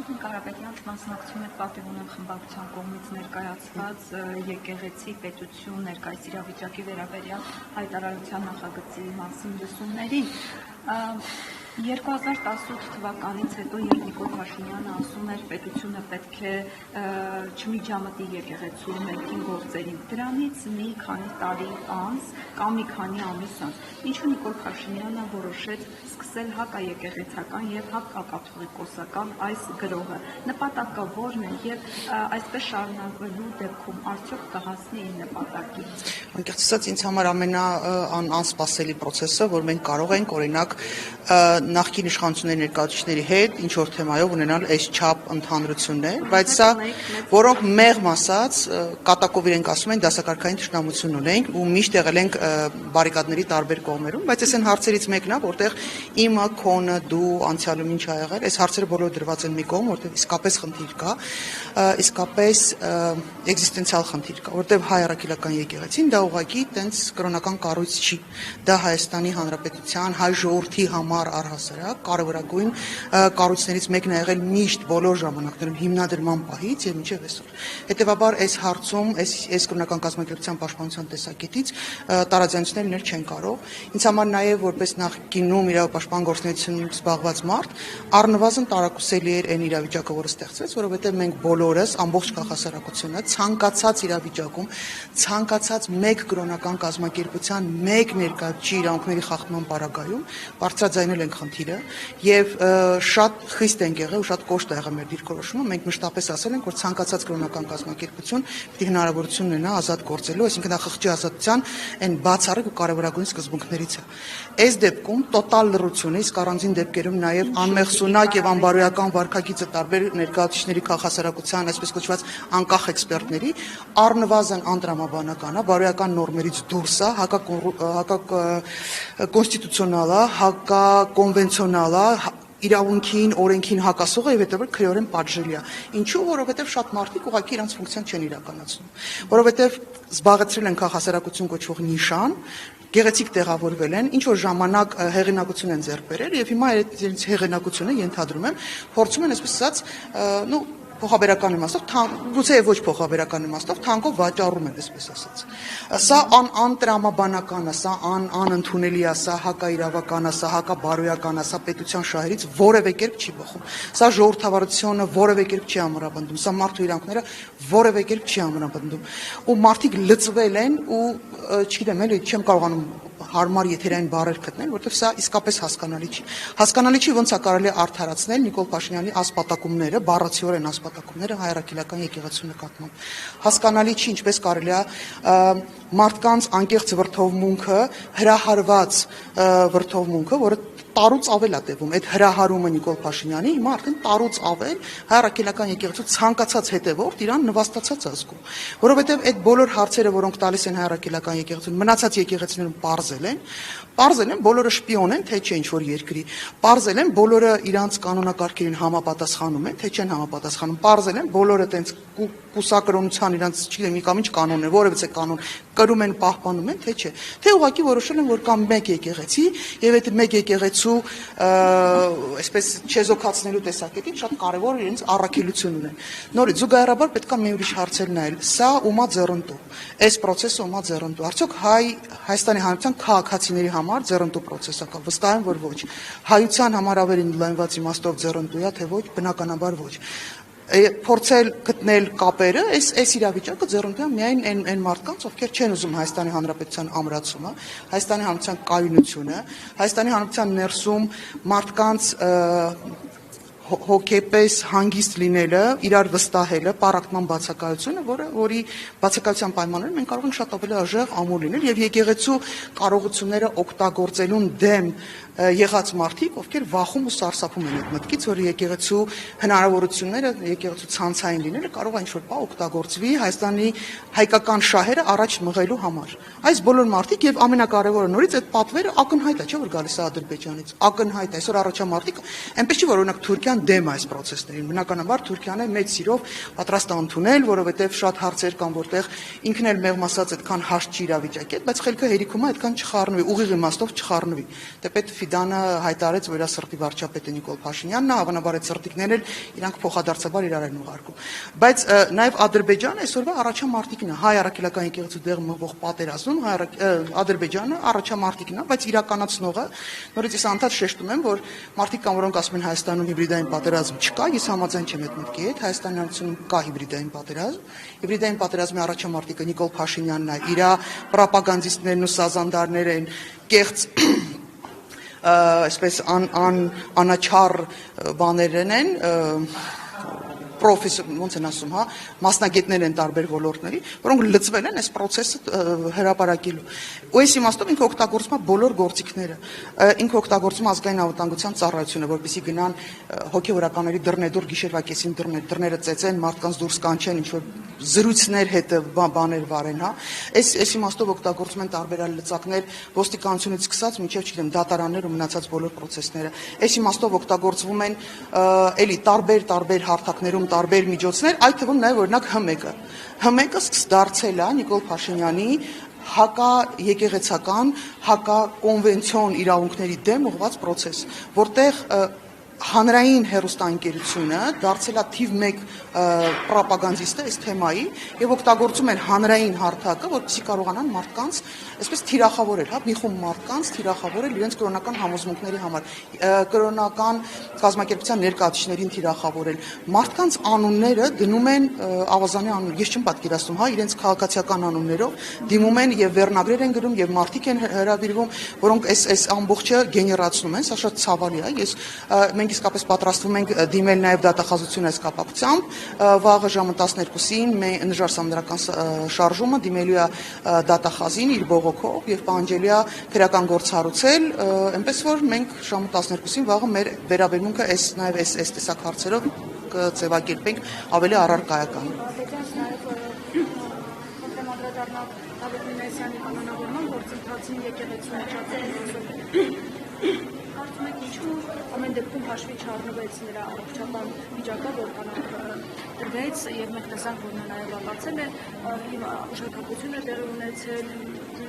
Տիկին Կարապետյանց մասնակցում եք պատիվ ունեմ խմբակցության կողմից ներկայացված եկեղեցի պետություն ներկայիս իրավիճակի վերաբերյալ հայտարարության նախագծի մասին լսումներին։ 2018 թվականից հետո, երբ Նիկոլ Փաշինյանը ասում էր պետությունը պետք է չմիջամտի եկեղեցու ներքին գործերին, դրանից մի քանի տարի անց կամ մի քանի ամիս անց, ինչու Նիկոլ Փաշինյանը որոշեց սկսել հակաեկեղեցական եւ հակակաթողիկոսական այս գրոհը, նպատակը որն է եւ այսպես շարունակվելու դեպքում արդյոք կհասնի իր նպատակին։ Անկեղծ ասած, ինձ համար ամենաանսպասելի process-ը, որ մենք կարող ենք օրինակ նախկին իշխանությունների ներկայացուցիչների հետ ինչ որ թեմայով ունենալ այս չափ ընդհանրություններ, բայց սա որոնք մեղմ ասած կատակով իրենք ասում են դասակարգային թշնամություն ունենք ու միշտ եղել ենք բարիկադների տարբեր կողմերում, բայց այս այն հարցերից մեկն է, որտեղ իմը, քոնը, դու անցյալում ինչ ա եղել, այս հարցերը բոլորը դրված են մի կողմ, որտեղ իսկապես խնդիր կա, իսկապես էկզիստենցիալ խնդիր կա, որտեղ հայ առաքելական եկեղեցին դա ուղղակի տենց կրոնական կառույց չի, դա Հայաստանի Հանրապետության հայ ժողովրդի համար առհասարակ կարևորագույն կառույցներից մեկն է եղել միշտ բոլոր ժամանակներում հիմնադրման պահից եւ մինչեւ այսօր։ Հետեւաբար այս հարցում, այս կրոնական կազմակերպության պաշտպանության տեսակետից տարաձայնություններ լինել չեն կարող։ Ինձ համար նաեւ որպես նախկինում իրավապաշտպան գործունեությունով զբաղված մարդ առնվազն տարակուսելի էր այն իրավիճակը, որը ստեղծվեց, որովհետեւ մենք բոլորս ամբողջ քաղաքասարակությունը ցանկացած իրավիճակում, ցանկացած մեկ կրոնական կազմակերպության մեկ ներկայացուցիչ իրավունքների խախտման պարագայում բարձրաձայնել ենք խնդիրը եւ շատ խիստ ենք եղել ու շատ կոշտ է եղել մեր դիրքորոշումը, մենք մշտապես ասել ենք, որ ցանկացած կրոնական կազմակերպություն պետք է հնարավորություն ունենա ազատ գործելու, այսինքն դա խղճի ազատության այն բացառիկ ու կարևորագույն սկզբունքներից է։ Այս դեպքում տոտալ լռությունը, իսկ առանձին դեպքերում նաեւ անմեղսունակ եւ անբարոյական վարքագիծը տարբեր ներկայացուցիչների քաղաքասարակության, այսպես կոչված անկախ էքսպերտների առնվազն անտրամաբանական է, բարոյական նորմերից դուրս է, հակակոնստիտուցիոնալ է, հակակոնվենցիոնալ է, իրավունքին, օրենքին հակասող է եւ հետեւաբար քրեորեն պատժելի է։ Ինչու՞, որովհետեւ շատ մարդիկ ուղղակի իրենց ֆունկցիան չեն իրականացնում, որովհետեւ զբաղեցրել են քաղաքասարակություն կոչվող նիշան, գեղեցիկ տեղավորվել են, ինչ որ ժամանակ հեղինակություն են ձեռք բերել եւ հիմա իրենց հեղինակությունը ենթադրում եմ, փորձում են այսպես ասած, փոխաբերական իմաստով, գուցե ոչ փոխաբերական իմաստով, թանկով վաճառում են, այսպես ասած։ Սա անտրամաբանական է, սա անընդունելի է, սա հակաիրավական է, սա հակաբարոյական է, սա պետության շահերից որևէ կերպ չի բխում։ Սա ժողովրդավարությունը որևէ կերպ չի ամրապնդում, սա մարդու իրավունքները որևէ կերպ չի ամրապնդում։ Ու մարդիկ լծվել են ու չգիտեմ, էլի չեմ կարողանում հարմար եթերային բառեր գտնել, որովհետև սա իսկապես հասկանալի չի։ Հասկանալի չի ոնց է կարելի արդարացնել Նիկոլ Փաշինյանի ասպատակումները, բառացիորեն ասպատակումները հայ առաքելական եկեղեցու նկատմամբ։ Հասկանալի չի ինչպես կարելի է մարդկանց անկեղծ վրդովմունքը, հրահարված վրդովմունքը, որը տարուց ավել է տևում, այդ հրահարումը Նիկոլ Փաշինյանի հիմա արդեն տարուց ավել հայ առաքելական եկեղեցու ցանկացած հետևորդ իրան նվաստացած ազգում, որովհետև այդ բոլոր հարցերը, որոնք տալիս են հայ առաքելական եկեղեցուն, մնացած եկեղեցիներում պարզել են, բոլորը շպիոն են, թե չէ ինչ-որ երկրի, պարզել են, բոլորը իրանց կանոնակարգերին համապատասխանում են, թե չեն համապատասխանում, պարզել են, բոլորը տենց կուսակրոնության իրանց, չգիտեմ, մի կամ ինչ կանոն է, որևէ կանոն կրում են, պահպանում են, թե չէ, թե ուղղակի որոշել են, որ կա մեկ եկեղեցի եւ այդ մեկ եկեղեցու այսպես չեզոքացնելու տեսակետին շատ կարեւոր իրենց առաքելություն ունեն։ Նորից զուգահեռաբար պետք է մի ուրիշ հարցեր նայել։ Սա ումա ձեռնտու։ Այս process-ը ումա ձեռնտու։ Արդյոք Հայաստանի Հանրապետության քաղաքացիների համար ձեռնտու process-ը կա։ Վստահ եմ, որ ոչ։ Հայության համար ավելի լայնված իմաստով ձեռնտու է, թե ոչ, բնականաբար ոչ։ Փորձել գտնել կապերը, այս իրավիճակը ձեռնտու է միայն այն մարդկանց, ովքեր չեն ուզում Հայաստանի Հանրապետության ամրացումը, Հայաստանի Հանրապետության կայունությունը, Հայաստանի Հանրապետության ներսում մարդկանց հոգեպես հանգիստ լինելը, իրար վստահելը, պառակտման բացակայությունը, որի բացակայության պայմաններում մենք կարող ենք շատ ավելի ուժեղ ամուր լինել եւ եկեղեցու կարողությունները օգտագործելուն դեմ եղած մարդիկ, ովքեր վախում ու սարսափում են այդ մտքից, որ եկեղեցու հնարավորությունները, եկեղեցու ցանցային լինելը կարող է ինչ-որ բա օգտագործվի Հայաստանի հայկական շահերը առաջ մղելու համար։ Այս բոլոր մարդիկ եւ ամենակարևորը նորից այդ պատվերը ակնհայտ է, չէ՞ որ գալիս է Ադրբեջանից, ակնհայտ է։ Այսօր առաջամարտիկ, այնպես չի որ օրինակ Թուրքիան Թուրքիան դեմ այս process-ներին։ Բնականաբար Թուրքիան է մեծ սիրով պատրաստ է ընդունել, որովհետև շատ հարցեր կան, որտեղ ինքն էլ մեղմ ասած այդքան հաշտ չի իրավիճակի հետ, բայց խելքը հերիքում է այդքան չխառնվի, ուղիղ իմաստով չխառնվի։ Դեպետ Ֆիդանը հայտարարեց, որ իր սրտի վարչապետը Նիկոլ Փաշինյանն է, հավանաբար այդ սրտիկներն էլ իրանք փոխադարձաբար իրար են ուղարկում։ Բայց նաև Ադրբեջանը այսօրվա առաջամարտիկն է, հայ առաքելական եկեղեցու դեղ մղվող պատերազմում Ադրբեջանը առաջամարտիկն է, բայց իրականացնողը նորից ես անդադ շեշտում եմ, որ մարդիկ կան, որոնք ասում են Հայաստանում հիբրիդային պատերազմ չկա, ես համաձայն չեմ այդ մտքի հետ, Հայաստանյանությունում կա հիբրիդային պատերազմ, հիբրիդային պատերազմի առաջամարտիկը Նիկոլ Փաշինյանն է, իր պրոպագանդիստներն ու սազանդարները են կեղծ այսպես անաչառ բաներն են պրոֆեսոր ոնց են ասում, հա, մասնագետներ են տարբեր ոլորտների, որոնք լծվել են այս process-ը հրապարակելու։ Ու այս իմաստով ինքը օգտագործում է բոլոր գործիքները։ Ինքը օգտագործում ազգային անվտանգության ծառայությունը, որպեսզի գնան հոգեվորականների դռնեդուր գիշերվա կեսին դռները ծեծեն, մարդկանց դուրս կանչեն, ինչ որ զրույցներ հետը բաներ վարեն, հա։ Այս իմաստով օգտագործում են տարբեր լծակներ ոստիկանությունից սկսած մինչև, չգիտեմ, դատարաններ ու մնացած բոլոր process-ները։ Այս իմաստով օգտագործվում են էլի տարբեր հարթակներում տարբեր միջոցներ, այդ թվում նաև օրինակ ՀՄԵԿ-ը դարձել է Նիկոլ Փաշինյանի հակաեկեղեցական, հակակոնվենցիոն իրավունքների դեմ ուղղված process, որտեղ հանրային հեռուստաընկերությունը դարձել է թիվ 1 պրոպագանդիստը այս թեմայի եւ օգտագործում են հանրային հարթակը, որպեսզի կարողանան մարդկանց այսպես թիրախավորել, հա, մի խումբ մարդկանց թիրախավորել իրենց կրոնական համոզմունքների համար, կրոնական կազմակերպության ներկայացուցիչներին թիրախավորել։ Մարդկանց անունները դնում են ավազանի անուն, ես չեմ պատկերացնում, հա, իրենց քաղաքացիական անուններով դիմում են եւ վերնագրեր են գրում եւ մարդիկ են հրավիրվում, որոնք այս ամբողջը գեներացնում են, սա շատ ցավալի է։ Մենք իսկապես պատրաստվում ենք դիմել նաև դատախազություն այս կապակցությամբ, վաղը ժամը 12-ին նժար սամնդրական շարժումը դիմելու է դատախազին իր բողոքով եւ պահանջելու է քրեական գործ հարուցել, այնպես որ մենք ժամը 12-ին վաղը մեր վերաբերմունքը նաև այս տեսակ հարցերով կձևակերպենք ավելի առարկայական։ Կարծում եք ինչու ամեն դեպքում հաշվի չառնվեց նրա առողջական վիճակը, որ կանանք դրվեց եւ մենք տեսանք, որ նա նաեւ վատացել է, ուշադրությունը տեղի ունեցել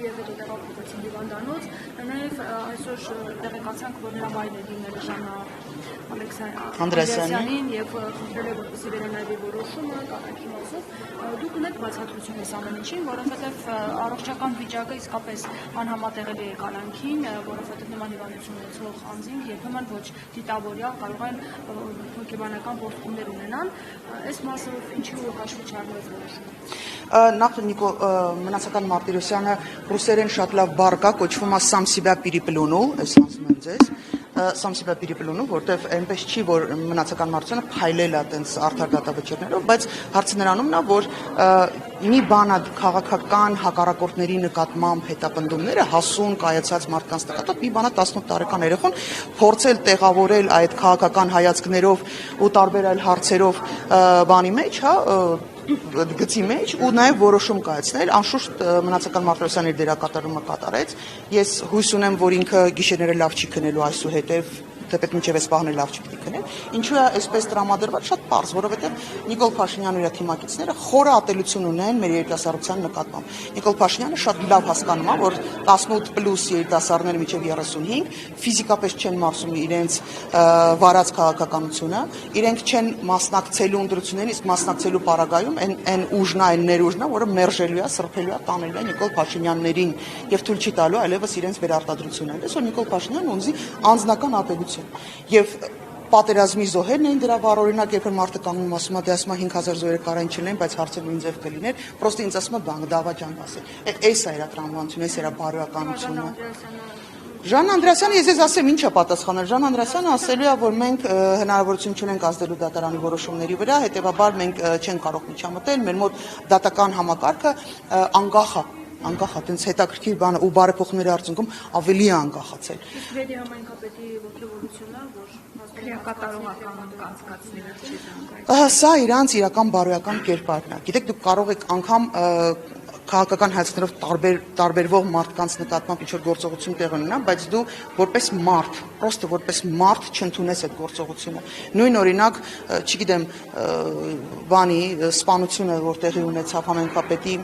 եւ հետո տեղափոխեցին հիվանդանոց, նաեւ այսօր տեղեկացանք, որ նրա մայրն է դիմել Ժաննա Անդրեասյանին եւ խնդրել է որպեսզի վերանայվի որոշումը կանանքի մասով։ Դուք ունեք բացատրություն այս ամեն ինչին, որովհետեւ առողջական վիճակը իսկապես անհամատեղելի է կանանքին, որովհետեւ նման հիվանդություն ունեցող անձին երբեմն ոչ դիտավորյալ կարող են հոգեբանական ողջուններ ունենան։ Այս մասով ինչու հաշվի չառնվեց որոշումը։ Նախ մնացական Մարտիրոսյանը ռուսերեն շատ լավ բառ կա, կոչվում է «Сам себя переплюнул», այս ասում եմ ձեզ։ Сам себя переплюнул, որտեվ այնպես չի, որ մնացական Մարտիրոսյանը փայլել է այտենց արդար դատավճիռներով, բայց հարցը նրանումն է, որ մի բան է քաղաքական հակառակորդների նկատմամբ հետապնդումները հասուն կայացած մարդկանց նկատմամբ, մի բան է 18 տարեկան երեխան փորձել տեղավորել այդ քաղաքական հայացքներով ու տարբեր այլ հարցերով բանի մեջ, հա, գծի մեջ ու նաև որոշում կայացնել, անշուշտ մնացական Մարտիրոսյանի դերակատարումը կատարեց։ Ես հույս ունեմ, որ ինքը գիշերները լավ չի քնելու այսուհետև, թեպետ մինչև այս պահն լավ չի պիտի քնել։ Ինչու է այսպես տրամադրված, շատ պարզ, որովհետև Նիկոլ Փաշինյանը ու իր թիմակիցները խորը ատելություն ունեն մեր երիտասարդության նկատմամբ։ Նիկոլ Փաշինյանը շատ լավ հասկանում է, որ 18+ երիտասարդները մինչև 35 ֆիզիկապես չեն մարսում իրենց վարած քաղաքականությունը, իրենք չեն մասնակցելու ընտրություններին, իսկ մասնակցելու պարագայում այն ուժն է, այն ներուժն է, որը մերժելու է, սրբելու է, տանելու է Նիկոլ Փաշինյաններին եւ թույլ չի տալու այլևս իրենց վերարտադրությունը։ Այսօր Նիկոլ Փաշինյանն ունի անձնական ապելություն եւ պատերազմի զոհերն էին դրա վառօրինակ, երբ մարդը կանգնում ասում է, դե ասում է 5000 զոհեր կարային չլինեն, բայց հարցը նույն ձև կլիներ, պրոստը ինձ ասում է բան դավաճան ասել։ Էս է իր տրամաբանությունը, էս է իր բարոյականությունը։ Ժաննա Անդրեասյանը ես ասեմ ինչ է պատասխանել։ Ժաննա Անդրեասյանը ասելու է, որ մենք հնարավորություն չունենք ազդելու դատարանի որոշումների վրա, հետեւաբար մենք չենք կարող միջամտել, մեր մոտ դատական համակարգը անկախ է, այտենց հետաքրքիր բան ու բարեփոխումների արդյունքում ավելի է անկախացել։ Իսկ Վեդի համայնքապետի ողջունությունն է, որ քրեակատարողական կանցկացնելը չի դանգայ։ Սա իրանց իրական բարոյական կերպարն է։ Գիտեք, դուք կարող եք անգամ քաղաքական հայացքներով տարբերվող մարդկանց նկատմամբ ինչ-որ գործողություն տեղ ունենա, բայց դու որպես մարդ պրոստը որպես մարդ չընդունես այդ գործողությունը։ Նույն օրինակ, չգիտեմ, բանի սպանությունը, որ տեղի ունեցավ համայնքապետի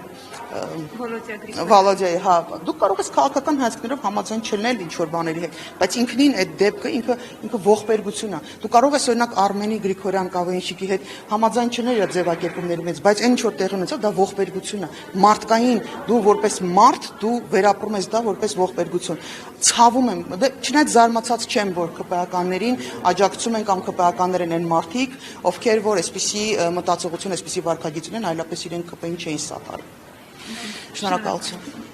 Վալոդիայի, հա, դուք կարող ես քաղաքական հայացքներով համաձայն չլինել ինչ որ բաների հետ, բայց ինքնին այդ դեպքը ինքը ողբերգություն է։ Դու կարող ես օրինակ Արմենի Գրիգորյան Կավենշիկի հետ համաձայն չլինել այդ ձևակերպումների մեջ, բայց այն ինչ որ տեղի ունեցավ, դա ողբերգություն է։ Մարդկային դու որպես մարդ դու վերապրում ես դա որպես ողբերգություն։ Ցավում եմ, չնայած զարմացած չեմ, որ ԿՊԱ-ականներին աջակցում են կամ ԿՊԱ-ականներ են այն մարդիկ, ովքեր որ այսպիսի մտածողություն, այսպիսի վարքագիծ ունեն, այլապես իրենք ԿՊ-ին չէին սատարում։ Շնորհակալություն։